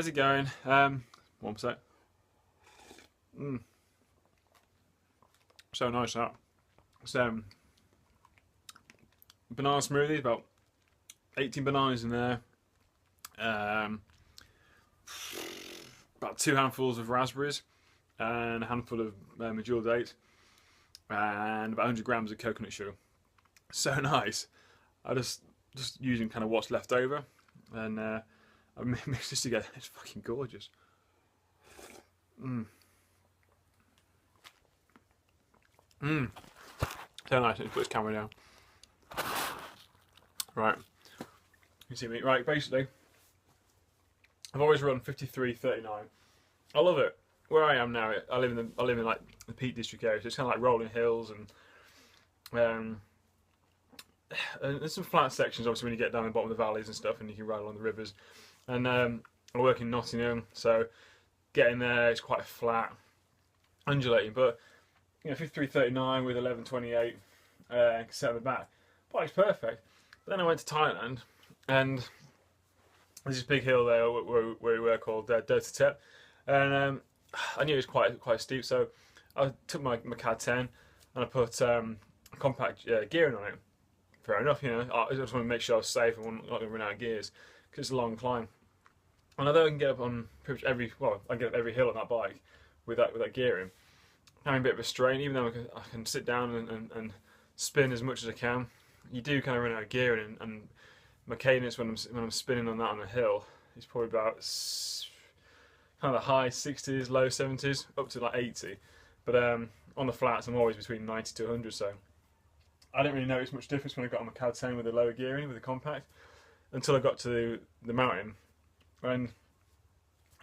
how's it going? 1%. So nice that. It's banana smoothie, about 18 bananas in there. About 2 handfuls of raspberries and a handful of medjool date and about 100 grams of coconut sugar. So nice. I just using kind of what's left over, and I mixed this together. It's fucking gorgeous. So nice. Let's put this camera down. Right. You see me? Right, basically, I've always run 53.39. I love it. Where I am now, I live in like the Peak District area, so it's kind of like rolling hills and there's some flat sections. Obviously, when you get down the bottom of the valleys and stuff, and you can ride along the rivers. And I work in Nottingham, so getting there is quite flat, undulating. But you know, 53.39 with 11.28 set on the back, bike's perfect. But then I went to Thailand, and there's this big hill there where we were called Tep, and I knew it was quite steep, so I took my CAD 10 and I put compact gearing on it. Fair enough, you know. I just want to make sure I was safe and not going to run out of gears because it's a long climb. And although I can get up on pretty much I get up every hill on that bike with that gearing, having a bit of a strain. Even though I can sit down and spin as much as I can, you do kind of run out of gearing, and my cadence when I'm spinning on that on a hill is probably about kind of the high 60s, low 70s, up to like 80. But on the flats, I'm always between 90 to 100. So I didn't really notice much difference when I got on my CAD 10 with the lower gearing with the compact until I got to the mountain, and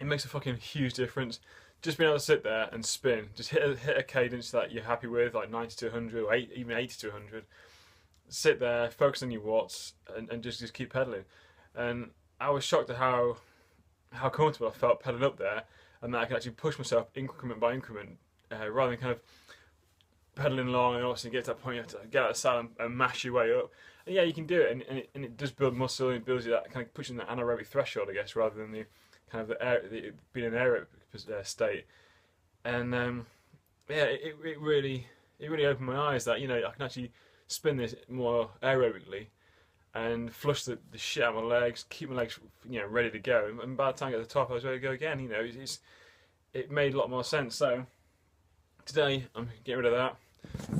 it makes a fucking huge difference. Just being able to sit there and spin, just hit a cadence that you're happy with, like 90 to 100 or even 80 to 100. Sit there, focus on your watts, and just keep pedaling. And I was shocked at how comfortable I felt pedaling up there, and that I could actually push myself increment by increment, rather than kind of pedaling along and obviously get to that point you have to get out of the saddle and mash your way up. And yeah, you can do it, and it does build muscle, and it builds you that kind of pushing that anaerobic threshold, I guess, rather than the kind of being in an aerobic state. And yeah, it really opened my eyes that, you know, I can actually spin this more aerobically and flush the shit out of my legs, keep my legs, you know, ready to go. And by the time I get to the top, I was ready to go again. You know, it made a lot more sense. So today I'm getting rid of that,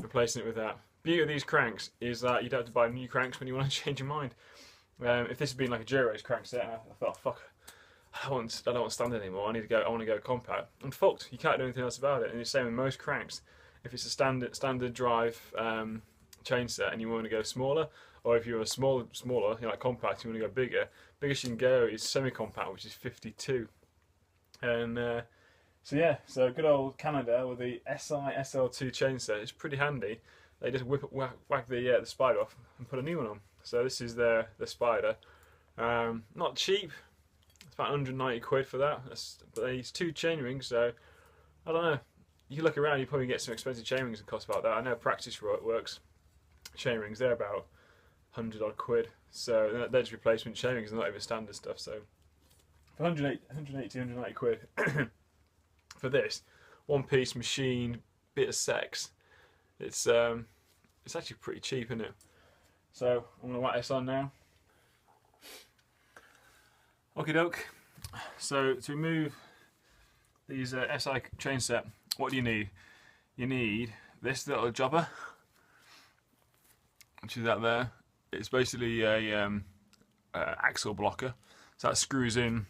replacing it with that. Beauty of these cranks is that you don't have to buy new cranks when you want to change your mind. If this had been like a Duro race crankset, I thought, fuck, I don't want to stand anymore. I want to go compact. I'm fucked. You can't do anything else about it. And the same with most cranks. If it's a standard drive chain set and you want to go smaller, or if you're a smaller, you know, like compact, you want to go bigger. Biggest you can go is semi-compact, which is 52. And so yeah, so good old Cannondale with the SiSL2 chain set. It's pretty handy. They just whack the spider off and put a new one on. So this is the spider. Not cheap. It's about 190 quid for that. But these 2 chain rings, so I don't know. You look around, you probably get some expensive chain rings that cost about that. I know Practice Works chain rings, they're about 100 odd quid. So they're just replacement chain rings, and not even standard stuff. So for 180 to 190 quid for this one piece machine bit of sex, it's actually pretty cheap, isn't it? So I'm gonna whack this on now. Okie doke. So to remove these SI chain set, what do you need? You need this little jobber, which is that there. It's basically a axle blocker. So that screws into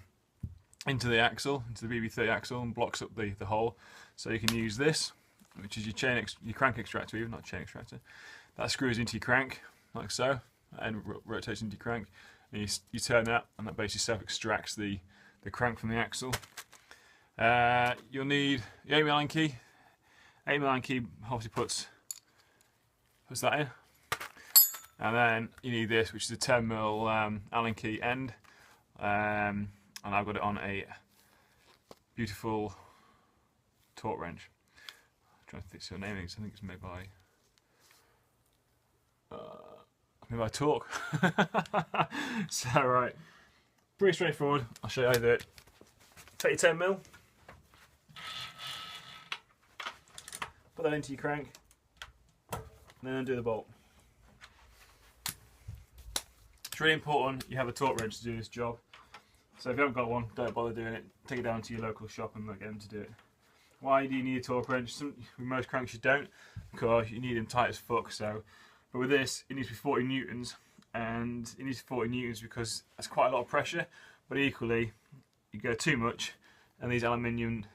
the axle, into the BB30 axle, and blocks up the hole. So you can use this, which is your crank extractor, even not chain extractor. That screws into your crank like so, and rotates into your crank. And you turn that, and that basically self-extracts the crank from the axle. You'll need the 8mm key. 8mm key obviously puts that in. And then you need this, which is a 10mm Allen key end. And I've got it on a beautiful torque wrench. I'm trying to think of the name. I think it's made by Torque. So right, pretty straightforward. I'll show you how to do it. Take your 10mm, put that into your crank, and then undo the bolt. It's really important you have a torque wrench to do this job. So if you haven't got one, don't bother doing it. Take it down to your local shop and get them to do it. Why do you need a torque wrench? With most cranks you don't, because you need them tight as fuck. So, but with this, it needs to be 40 newtons, and it needs 40 newtons because that's quite a lot of pressure. But equally, you go too much, and these aluminium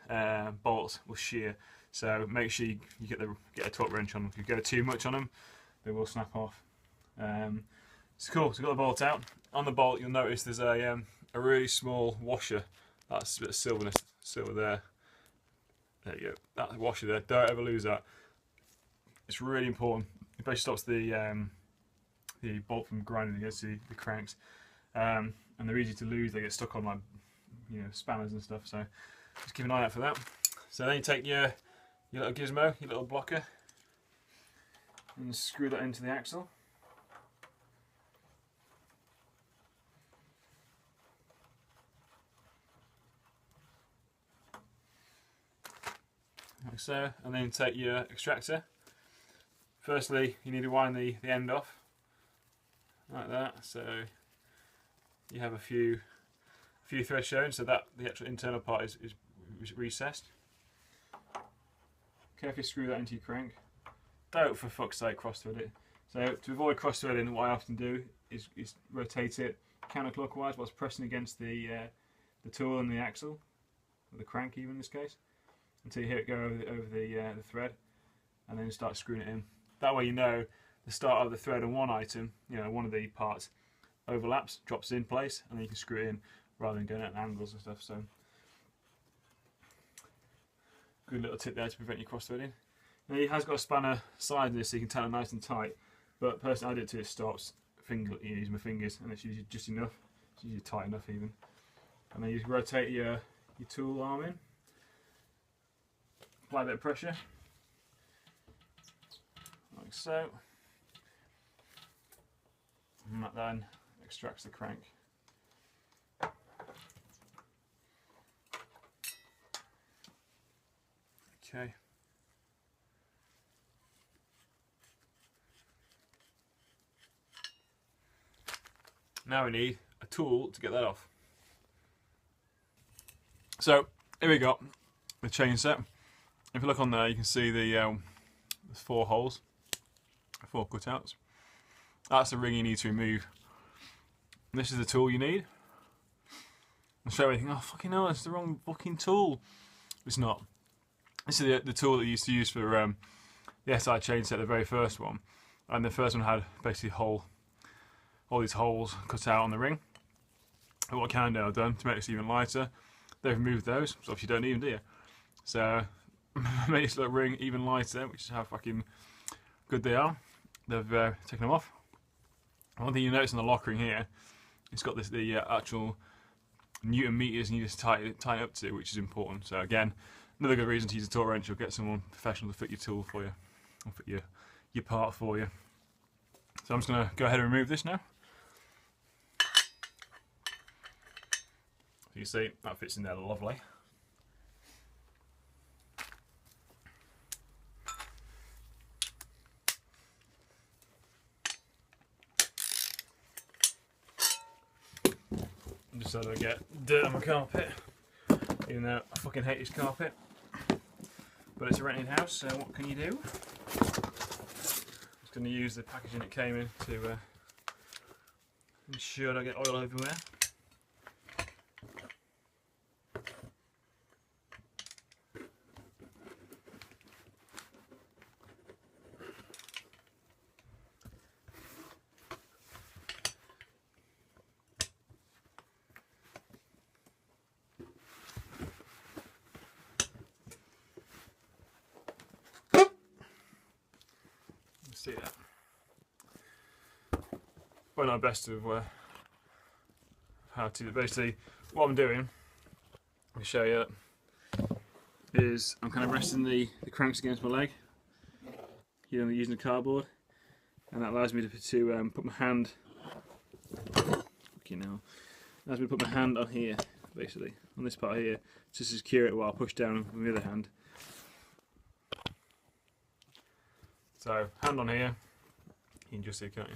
bolts will shear. So make sure you get a torque wrench on them. If you go too much on them, they will snap off. It's cool. So I've got the bolt out. On the bolt, you'll notice there's a really small washer. That's a bit of silver there. There you go. That washer there. Don't ever lose that. It's really important. It basically stops the bolt from grinding against the cranks. And they're easy to lose. They get stuck on like spanners and stuff. So just keep an eye out for that. So then you take your little gizmo, your little blocker, and screw that into the axle. Like so, and then take your extractor. Firstly, you need to wind the end off, like that, so you have a few threads shown, so that the actual internal part is recessed. Carefully screw that into your crank. Don't, for fuck's sake, cross-thread it. So to avoid cross-threading, what I often do is rotate it counterclockwise whilst pressing against the tool and the axle, or the crank even in this case, until you hear it go over the thread, and then start screwing it in. That way you know the start of the thread on one item, one of the parts, overlaps, drops in place, and then you can screw it in rather than going at angles and stuff. So good little tip there to prevent you cross-threading. Now it has got a spanner side of this, so you can tighten it nice and tight. But personally, I do it till it stops. Use my fingers, and it's usually just enough. It's usually tight enough even. And then you rotate your tool arm in. Apply a bit of pressure, like so, and that then extracts the crank. Okay. Now we need a tool to get that off. So here we got the chain set. If you look on there, you can see there's 4 holes, 4 cutouts. That's the ring you need to remove. And this is the tool you need. I'm sure you think, oh fucking hell, it's the wrong fucking tool. It's not. This is the tool that you used to use for the SI chain set, the very first one. And the first one had basically all these holes cut out on the ring. And what Cannondale have done to make this even lighter, they've removed those, so obviously you don't need them, do you? So made this little ring even lighter, which is how fucking good they are. They've taken them off. One thing you notice on the lock ring here, it's got the actual Newton meters you need to tighten it up to, which is important. So again, another good reason to use a torque wrench. You'll get someone professional to fit your tool for you, or fit your part for you. So I'm just going to go ahead and remove this now. So you see that fits in there lovely. Just so I don't get dirt on my carpet, even though I fucking hate this carpet. But it's a rented house, so what can you do? Just going to use the packaging it came in to ensure I don't get oil everywhere. See that? Well, not best of how to. Basically, what I'm doing, I'll show you, is I'm kind of resting the cranks against my leg. Here I'm using the cardboard, and that allows me to put my hand. Fucking hell! Allows me to put my hand on here, basically, on this part here, to secure it while I push down on the other hand. So, hand on here, you can just see, can't you?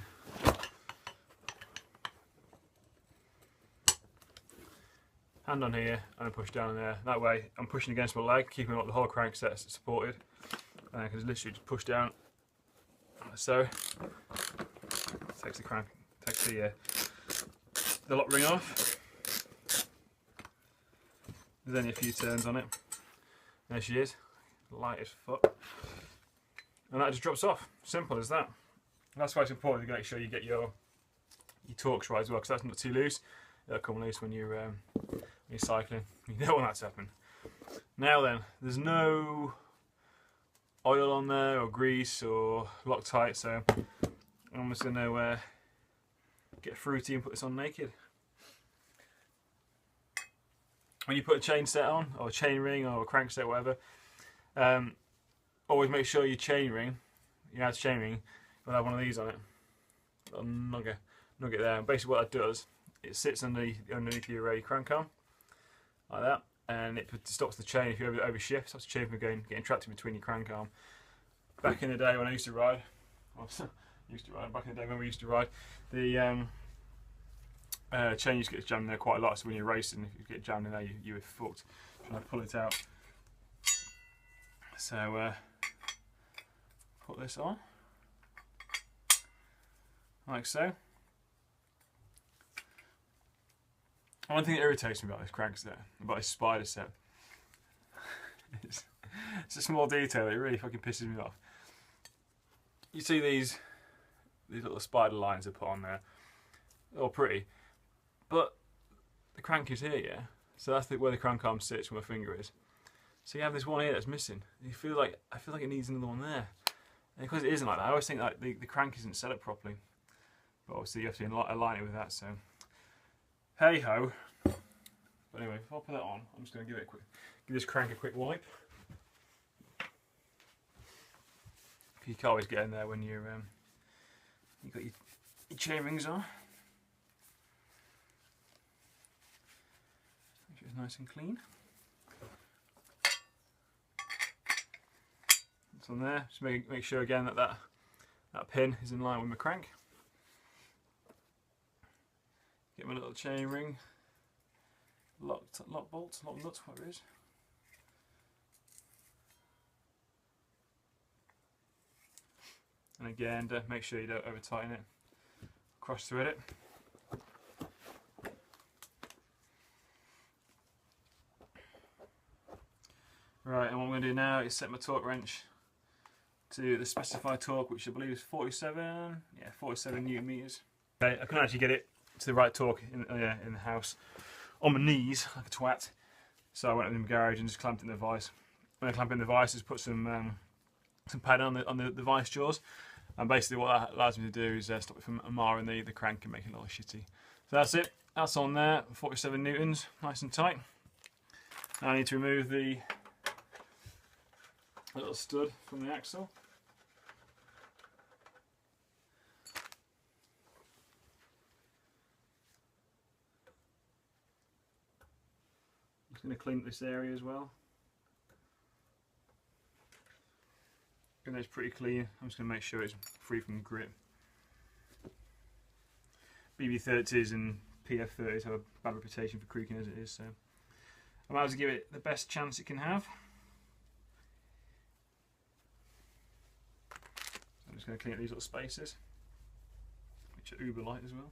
Hand on here, and I push down there. That way, I'm pushing against my leg, keeping the whole crankset supported. And I can literally just push down, like so. Takes the lock ring off. There's only a few turns on it. There she is, light as fuck. And that just drops off. Simple as that. That's why it's important to make sure you get your torques right as well, because that's not too loose. It'll come loose when you're cycling. You don't want that to happen. Now then, there's no oil on there or grease or Loctite, so I'm just going to get fruity and put this on naked. When you put a chain set on, or a chain ring, or a crankset, whatever, always make sure your chain ring, will have one of these on it. A little nugget there. And basically what that does, it sits underneath your crank arm, like that, and it stops the chain if you overshift, stops the chain from getting trapped in between your crank arm. Back in the day when I used to ride, back in the day when we used to ride, the chain used to get jammed in there quite a lot, so when you're racing, if you get jammed in there, you were fucked trying to pull it out. So, put this on, like so. One thing that irritates me about this crankset, about this spider set, it's a small detail that really fucking pisses me off. You see these little spider lines I put on there, they're all pretty, but the crank is here, yeah? So that's where the crank arm sits, where my finger is. So you have this one here that's missing. I feel like it needs another one there. And because it isn't like that, I always think like the crank isn't set up properly. But obviously you have to align it with that, so hey ho. But anyway, if I put that on, I'm just going to give this crank a quick wipe. You can't always get in there when you've got your chain rings on. Make sure it's nice and clean. It's on there. Just make sure again that pin is in line with my crank. Get my little chain ring, lock bolts, lock nuts, whatever it is. And again, make sure you don't over tighten it. Cross thread it. Right, and what I'm going to do now is set my torque wrench to the specified torque, which I believe is 47 Newton meters. Okay, I couldn't actually get it to the right torque in the house on my knees like a twat, so I went up in the garage and just clamped it in the vise. When I clamp in the vise, just put some padding on the vise jaws, and basically what that allows me to do is stop it from marring the crank and making it all shitty. So that's it. That's on there. 47 newtons, nice and tight. Now I need to remove the little stud from the axle. Just going to clean up this area as well. And it's pretty clean. I'm just going to make sure it's free from grit. BB30s and PF30s have a bad reputation for creaking as it is, so I might as well give it the best chance it can have. I'm just going to clean up these little spaces, which are uber light as well.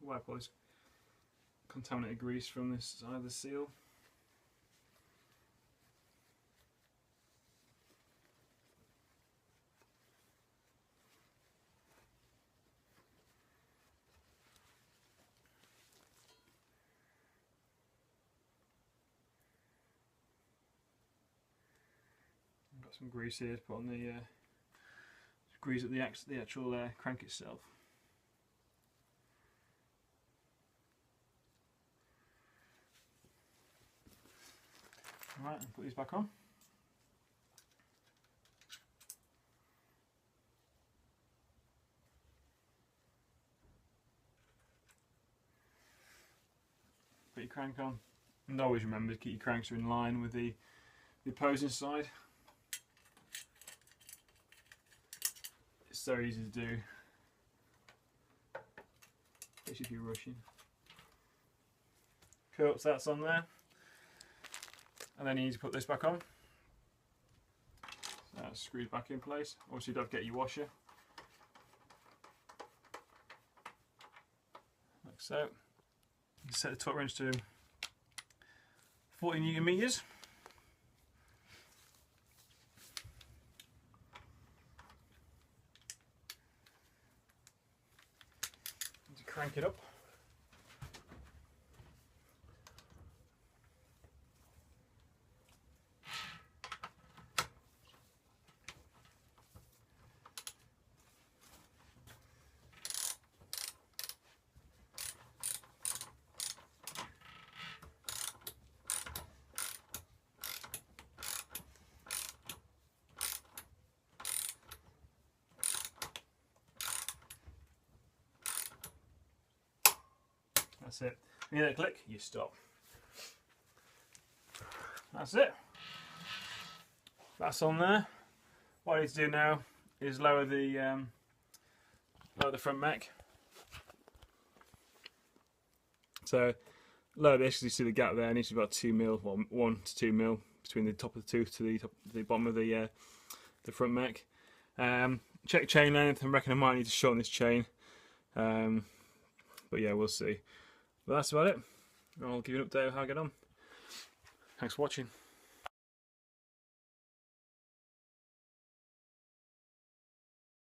Wipe all this contaminated grease from this side of the seal. I've got some grease here to put on the grease at the actual crank itself. Right, and put these back on. Put your crank on. And always remember to keep your cranks in line with the opposing side. It's so easy to do, especially if you're rushing. Cool, so that's on there. And then you need to put this back on. So that's screwed back in place. Obviously, you don't get your washer. Like so. You set the torque wrench to 40 Newton meters. To crank it up. That's it. When you hear that click, you stop. That's it. That's on there. What I need to do now is lower the front mech. So lower this, you see the gap there. It needs to be about 2 mil, well, 1 to 2 mil between the top of the tooth to the bottom of the front mech. Check chain length. I reckon I might need to shorten this chain. But yeah, we'll see. But that's about it. I'll give you an update of how I get on. Thanks for watching.